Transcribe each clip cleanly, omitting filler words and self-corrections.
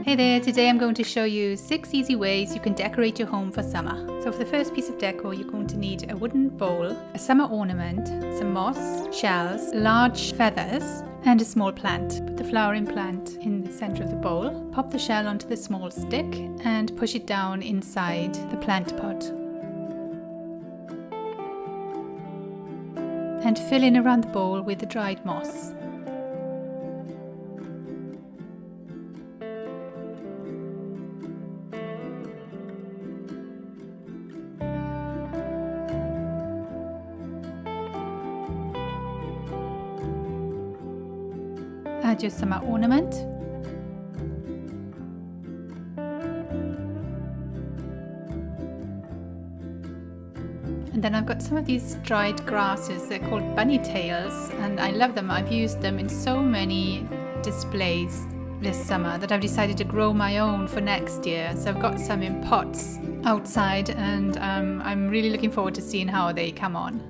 Hey there, today I'm going to show you 6 easy ways you can decorate your home for summer. So for the first piece of decor, you're going to need a wooden bowl, a summer ornament, some moss, shells, large feathers, and a small plant. Put the flowering plant in the center of the bowl, pop the shell onto the small stick, and push it down inside the plant pot. And fill in around the bowl with the dried moss. Add your summer ornament. And then I've got some of these dried grasses. They're called bunny tails and I love them. I've used them in so many displays this summer that I've decided to grow my own for next year. So I've got some in pots outside and I'm really looking forward to seeing how they come on.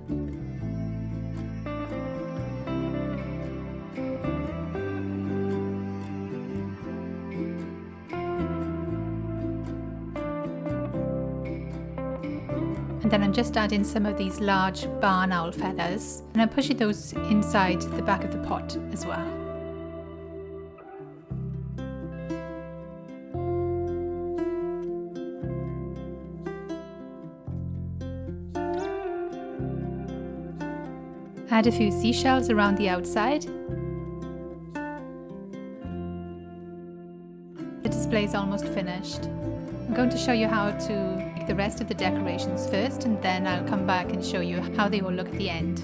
And then I'm just adding some of these large barn owl feathers and I'm pushing those inside the back of the pot as well. Add a few seashells around the outside. The display is almost finished. I'm going to show you how to make the rest of the decorations first, and then I'll come back and show you how they will look at the end.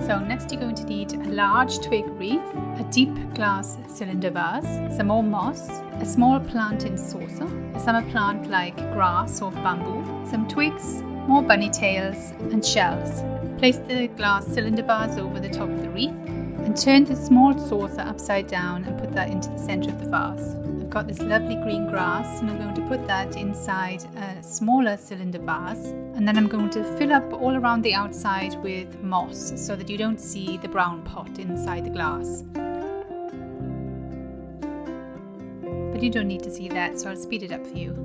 So next you're going to need a large twig wreath, a deep glass cylinder vase, some more moss, a small plant in saucer, a summer plant like grass or bamboo, some twigs, more bunny tails and shells. Place the glass cylinder vase over the top of the wreath and turn the small saucer upside down and put that into the center of the vase. I've got this lovely green grass and I'm going to put that inside a smaller cylinder vase, and then I'm going to fill up all around the outside with moss so that you don't see the brown pot inside the glass. But you don't need to see that, so I'll speed it up for you.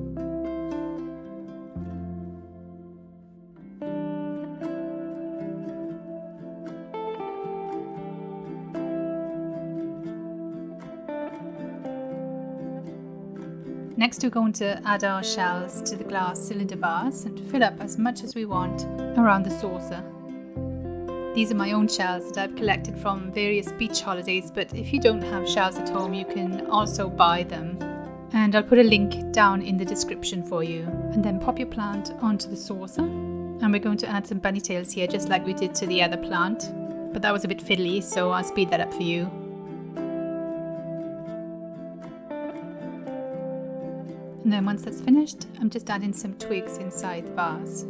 Next we're going to add our shells to the glass cylinder vase and fill up as much as we want around the saucer. These are my own shells that I've collected from various beach holidays, but if you don't have shells at home you can also buy them. And I'll put a link down in the description for you. And then pop your plant onto the saucer. And we're going to add some bunny tails here just like we did to the other plant. But that was a bit fiddly, so I'll speed that up for you. And then once that's finished, I'm just adding some twigs inside the vase.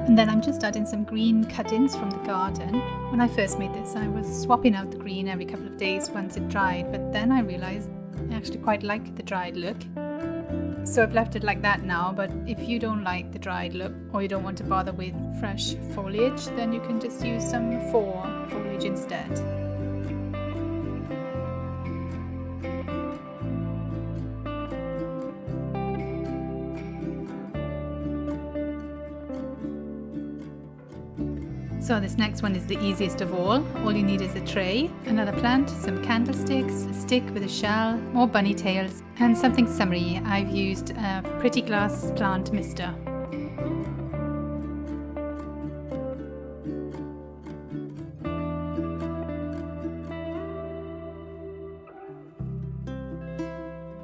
And then I'm just adding some green cuttings from the garden. When I first made this, I was swapping out the green every couple of days once it dried, but then I realized I actually quite like the dried look. So I've left it like that now, but if you don't like the dried look or you don't want to bother with fresh foliage, then you can just use some foliage instead. So this next one is the easiest of all. All you need is a tray, another plant, some candlesticks, a stick with a shell, more bunny tails, and something summery. I've used a pretty glass plant mister.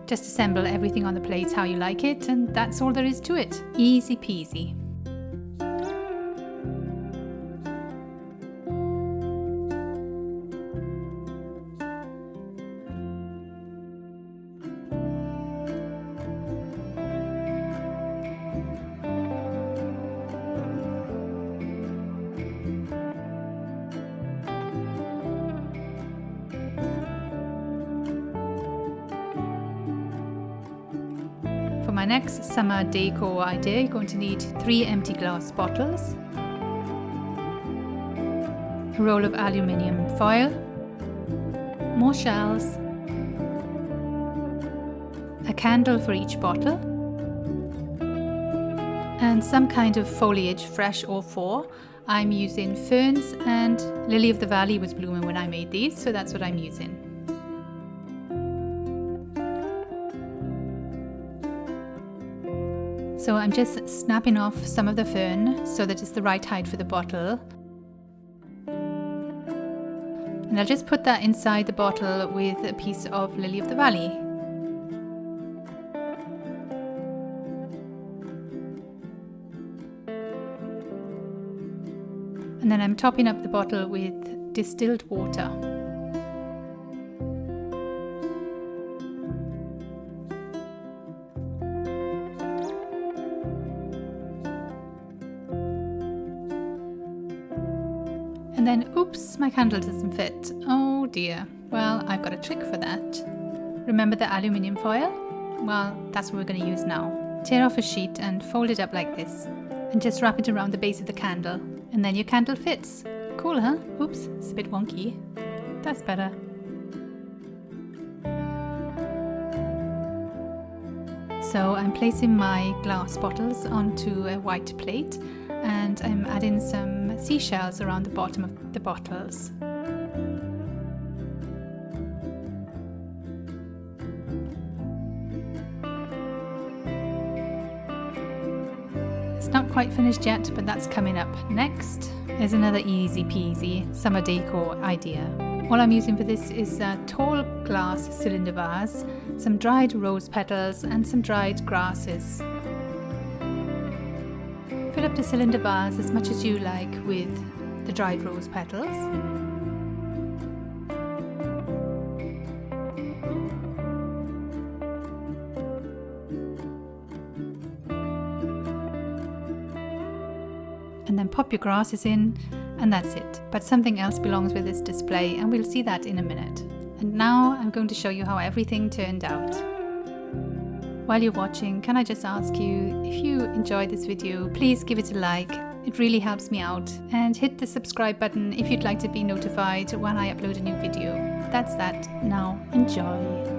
Just assemble everything on the plate how you like it, and that's all there is to it. Easy peasy. For my next summer decor idea, you're going to need 3 empty glass bottles, a roll of aluminium foil, more shells, a candle for each bottle, and some kind of foliage, fresh or fall. I'm using ferns, and lily of the valley was blooming when I made these, so that's what I'm using. So I'm just snapping off some of the fern so that it's the right height for the bottle. And I'll just put that inside the bottle with a piece of lily of the valley. And then I'm topping up the bottle with distilled water. And then, oops, my candle doesn't fit. Oh dear. Well, I've got a trick for that. Remember the aluminium foil? Well, that's what we're going to use now. Tear off a sheet and fold it up like this. And just wrap it around the base of the candle. And then your candle fits. Cool, huh? Oops, it's a bit wonky. That's better. So I'm placing my glass bottles onto a white plate, and I'm adding some seashells around the bottom of the bottles. It's not quite finished yet, but that's coming up next. There's another easy peasy summer decor idea. All I'm using for this is a tall glass cylinder vase, some dried rose petals and some dried grasses. Fill up the cylinder vase as much as you like with the dried rose petals. And then pop your grasses in, and that's it. But something else belongs with this display, and we'll see that in a minute. And now I'm going to show you how everything turned out. While you're watching, can I just ask you, if you enjoyed this video, please give it a like. It really helps me out. And hit the subscribe button if you'd like to be notified when I upload a new video. That's that. Now enjoy.